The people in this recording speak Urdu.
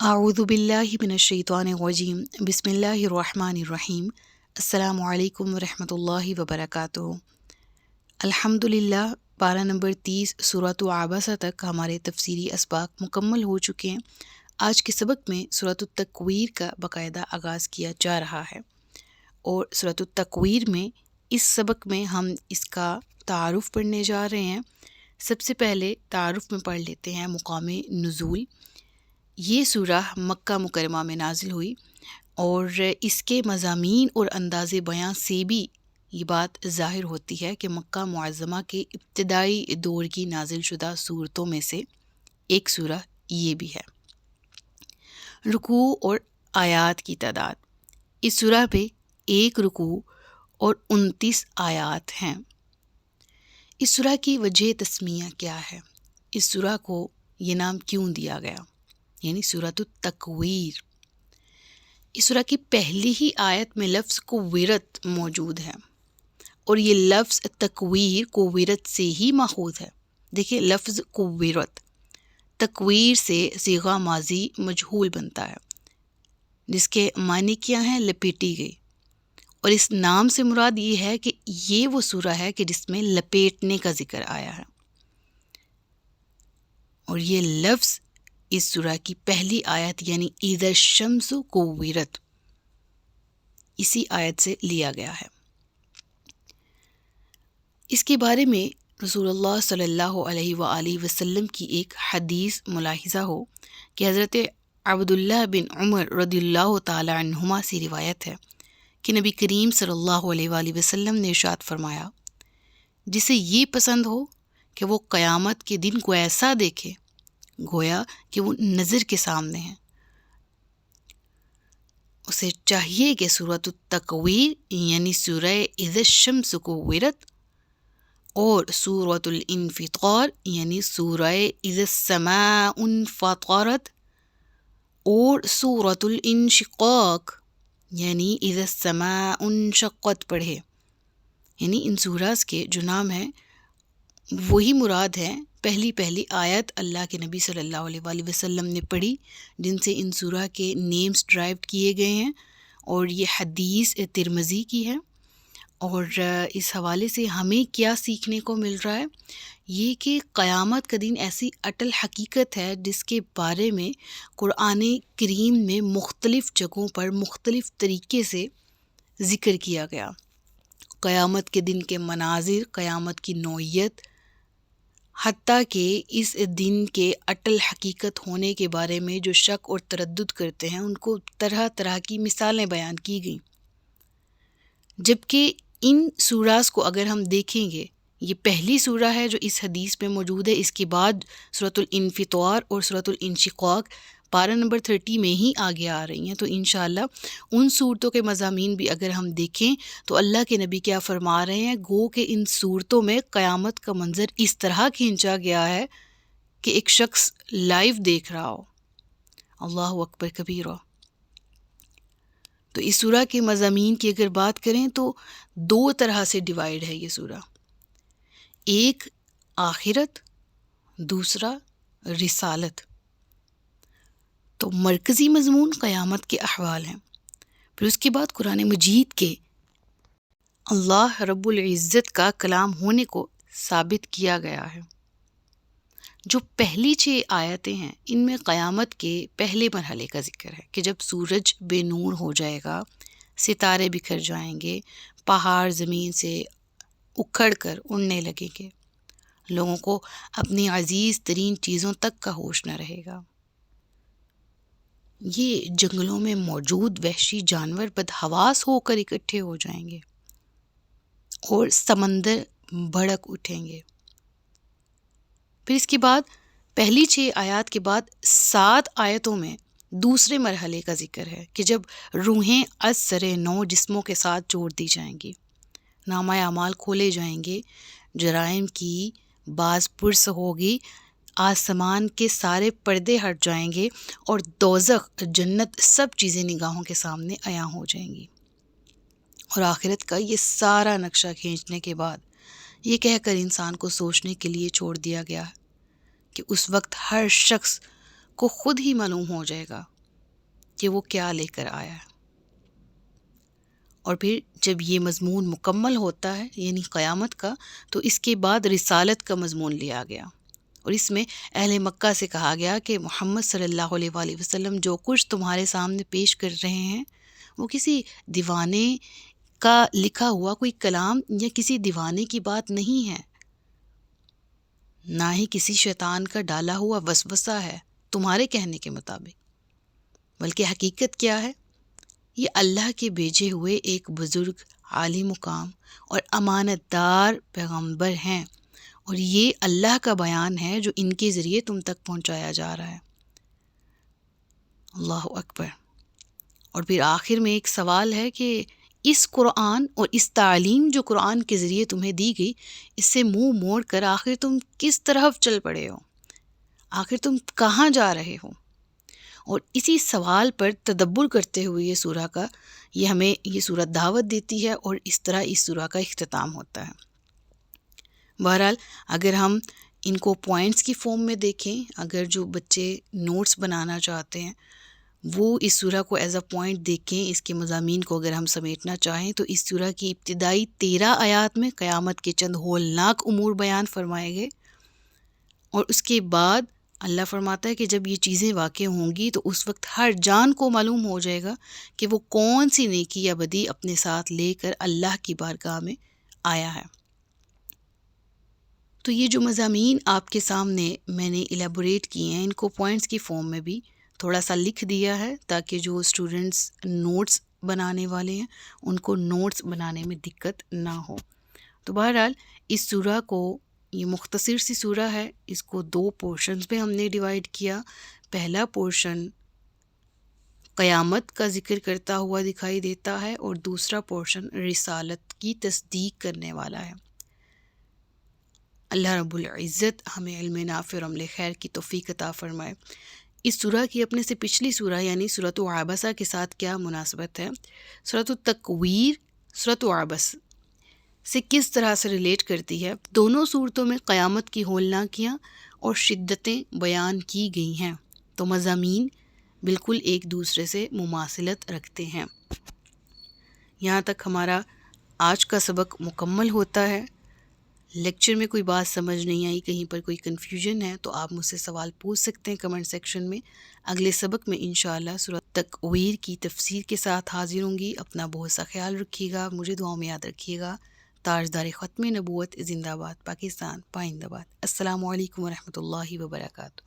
اعوذ باللہ من الشیطان الرجیم بسم اللہ الرحمن الرحیم السلام علیکم ورحمۃ اللہ وبرکاتہ۔ الحمد للہ، پارہ نمبر 30 سورۃ عبسہ تک ہمارے تفسیری اسباق مکمل ہو چکے ہیں۔ آج کے سبق میں سورۃ التکویر کا باقاعدہ آغاز کیا جا رہا ہے، اور سورۃ التکویر میں اس سبق میں ہم اس کا تعارف پڑھنے جا رہے ہیں۔ سب سے پہلے تعارف میں پڑھ لیتے ہیں مقام نزول۔ یہ سورہ مکہ مکرمہ میں نازل ہوئی، اور اس کے مضامین اور انداز بیان سے بھی یہ بات ظاہر ہوتی ہے کہ مکہ معظمہ کے ابتدائی دور کی نازل شدہ صورتوں میں سے ایک سورہ یہ بھی ہے۔ رکوع اور آیات کی تعداد، اس سورہ پہ 1 رکوع اور 29 آیات ہیں۔ اس سورہ کی وجہ تسمیہ کیا ہے؟ اس سورہ کو یہ نام کیوں دیا گیا؟ یعنی سورۃ التکویر۔ اس سورہ کی پہلی ہی آیت میں لفظ کویرت موجود ہے، اور یہ لفظ تکویر کویرت سے ہی ماخوذ ہے۔ دیکھیں، لفظ کویرت تکویر سے صیغہ ماضی مجہول بنتا ہے، جس کے معنی کیا ہیں؟ لپیٹی گئی۔ اور اس نام سے مراد یہ ہے کہ یہ وہ سورہ ہے کہ جس میں لپیٹنے کا ذکر آیا ہے، اور یہ لفظ اس سورہ کی پہلی آیت یعنی اذا الشمس کوورت، اسی آیت سے لیا گیا ہے۔ اس کے بارے میں رسول اللہ صلی اللہ علیہ وآلہ وسلم کی ایک حدیث ملاحظہ ہو کہ حضرت عبداللہ بن عمر رضی اللہ تعالی عنہما سے روایت ہے کہ نبی کریم صلی اللہ علیہ وآلہ وسلم نے ارشاد فرمایا، جسے یہ پسند ہو کہ وہ قیامت کے دن کو ایسا دیکھے گویا کہ وہ نظر کے سامنے ہیں، اسے چاہیے کہ سورۃ التکویر یعنی سورہ اذا الشمس کوورت اور سورۃ الانفطار یعنی سورہ اذا السماء انفطرت اور سورۃ الانشقاق یعنی اذا السماء انشقت پڑھے۔ یعنی ان سوراز کے جو نام ہیں وہی مراد ہیں۔ پہلی آیت اللہ کے نبی صلی اللہ علیہ وآلہ وسلم نے پڑھی، جن سے ان سورہ کے نیمز ڈرائیو کیے گئے ہیں، اور یہ حدیث ترمذی کی ہے۔ اور اس حوالے سے ہمیں کیا سیکھنے کو مل رہا ہے؟ یہ کہ قیامت کا دن ایسی اٹل حقیقت ہے جس کے بارے میں قرآن کریم میں مختلف جگہوں پر مختلف طریقے سے ذکر کیا گیا۔ قیامت کے دن کے مناظر، قیامت کی نوعیت، حتیٰ کہ اس دن کے اٹل حقیقت ہونے کے بارے میں جو شک اور تردد کرتے ہیں ان کو طرح طرح کی مثالیں بیان کی گئیں۔ جبکہ ان سوراز کو اگر ہم دیکھیں گے، یہ پہلی سورہ ہے جو اس حدیث میں موجود ہے۔ اس کے بعد سورۃ الانفطار اور سورۃ الانشقاق پارہ نمبر 30 میں ہی آگے آ رہی ہیں۔ تو انشاءاللہ ان صورتوں کے مضامین بھی اگر ہم دیکھیں تو اللہ کے نبی کیا فرما رہے ہیں، گو کہ ان صورتوں میں قیامت کا منظر اس طرح کھینچا گیا ہے کہ ایک شخص لائیو دیکھ رہا ہو۔ اللہ اکبر کبیرہ۔ تو اس سورہ کے مضامین کی اگر بات کریں تو 2 طرح سے ڈیوائیڈ ہے یہ سورہ، ایک آخرت، دوسرا رسالت۔ تو مرکزی مضمون قیامت کے احوال ہیں، پھر اس کے بعد قرآن مجید کے اللہ رب العزت کا کلام ہونے کو ثابت کیا گیا ہے۔ جو پہلی 6 آیتیں ہیں ان میں قیامت کے پہلے مرحلے کا ذکر ہے کہ جب سورج بے نور ہو جائے گا، ستارے بکھر جائیں گے، پہاڑ زمین سے اکھڑ کر اڑنے لگیں گے، لوگوں کو اپنی عزیز ترین چیزوں تک کا ہوش نہ رہے گا، یہ جنگلوں میں موجود وحشی جانور بدحواس ہو کر اکٹھے ہو جائیں گے، اور سمندر بھڑک اٹھیں گے۔ پھر اس کے بعد پہلی 6 آیات کے بعد 7 آیتوں میں دوسرے مرحلے کا ذکر ہے کہ جب روحیں از سر نو جسموں کے ساتھ جوڑ دی جائیں گی، نامہ اعمال کھولے جائیں گے، جرائم کی باز پرس ہوگی، آسمان کے سارے پردے ہٹ جائیں گے، اور دوزخ، جنت، سب چیزیں نگاہوں کے سامنے عیاں ہو جائیں گی۔ اور آخرت کا یہ سارا نقشہ کھینچنے کے بعد یہ کہہ کر انسان کو سوچنے کے لیے چھوڑ دیا گیا کہ اس وقت ہر شخص کو خود ہی معلوم ہو جائے گا کہ وہ کیا لے کر آیا ہے۔ اور پھر جب یہ مضمون مکمل ہوتا ہے یعنی قیامت کا، تو اس کے بعد رسالت کا مضمون لیا گیا، اور اس میں اہل مکہ سے کہا گیا کہ محمد صلی اللہ علیہ وآلہ وسلم جو کچھ تمہارے سامنے پیش کر رہے ہیں وہ کسی دیوانے کا لکھا ہوا کوئی کلام یا کسی دیوانے کی بات نہیں ہے، نہ ہی کسی شیطان کا ڈالا ہوا وسوسہ ہے تمہارے کہنے کے مطابق، بلکہ حقیقت کیا ہے؟ یہ اللہ کے بھیجے ہوئے ایک بزرگ، عالی مقام اور امانت دار پیغمبر ہیں، اور یہ اللہ کا بیان ہے جو ان کے ذریعے تم تک پہنچایا جا رہا ہے۔ اللہ اکبر۔ اور پھر آخر میں ایک سوال ہے کہ اس قرآن اور اس تعلیم جو قرآن کے ذریعے تمہیں دی گئی، اس سے منہ موڑ کر آخر تم کس طرف چل پڑے ہو؟ آخر تم کہاں جا رہے ہو؟ اور اسی سوال پر تدبر کرتے ہوئے یہ سورہ کا ہمیں یہ سورہ دعوت دیتی ہے، اور اس طرح اس سورہ کا اختتام ہوتا ہے۔ بہرحال اگر ہم ان کو پوائنٹس کی فارم میں دیکھیں، اگر جو بچے نوٹس بنانا چاہتے ہیں وہ اس سورہ کو ایز اے پوائنٹ دیکھیں، اس کے مضامین کو اگر ہم سمیٹنا چاہیں تو اس سورہ کی ابتدائی 13 آیات میں قیامت کے چند ہولناک امور بیان فرمائے گئے، اور اس کے بعد اللہ فرماتا ہے کہ جب یہ چیزیں واقع ہوں گی تو اس وقت ہر جان کو معلوم ہو جائے گا کہ وہ کون سی نیکی یا بدی اپنے ساتھ لے کر اللہ کی بارگاہ میں آیا ہے۔ تو یہ جو مضامین آپ کے سامنے میں نے ایلیبوریٹ کیے ہیں، ان کو پوائنٹس کی فارم میں بھی تھوڑا سا لکھ دیا ہے تاکہ جو اسٹوڈنٹس نوٹس بنانے والے ہیں ان کو نوٹس بنانے میں دقت نہ ہو۔ تو بہرحال اس سورہ کو، یہ مختصر سی سورہ ہے، اس کو 2 پورشنز میں ہم نے ڈیوائیڈ کیا۔ پہلا پورشن قیامت کا ذکر کرتا ہوا دکھائی دیتا ہے، اور دوسرا پورشن رسالت کی تصدیق کرنے والا ہے۔ اللہ رب العزت ہمیں علم نافع اور عمل خیر کی توفیق عطا فرمائے۔ اس سورہ کی اپنے سے پچھلی سورہ یعنی سورۃ عبسہ کے ساتھ کیا مناسبت ہے؟ سورۃ التکویر سورۃ عبس سے کس طرح سے ریلیٹ کرتی ہے؟ دونوں صورتوں میں قیامت کی ہولناکیاں اور شدتیں بیان کی گئی ہیں، تو مضامین بالکل ایک دوسرے سے مماثلت رکھتے ہیں۔ یہاں تک ہمارا آج کا سبق مکمل ہوتا ہے۔ لیکچر میں کوئی بات سمجھ نہیں آئی، کہیں پر کوئی کنفیوژن ہے تو آپ مجھ سے سوال پوچھ سکتے ہیں کمنٹ سیکشن میں۔ اگلے سبق میں انشاءاللہ سورۃ تکویر کی تفسیر کے ساتھ حاضر ہوں گی۔ اپنا بہت سا خیال رکھیے گا، مجھے دعاؤں میں یاد رکھیے گا۔ تاجدار ختم نبوت زندہ باد، پاکستان پائندہ باد۔ السلام علیکم ورحمۃ اللہ وبرکاتہ۔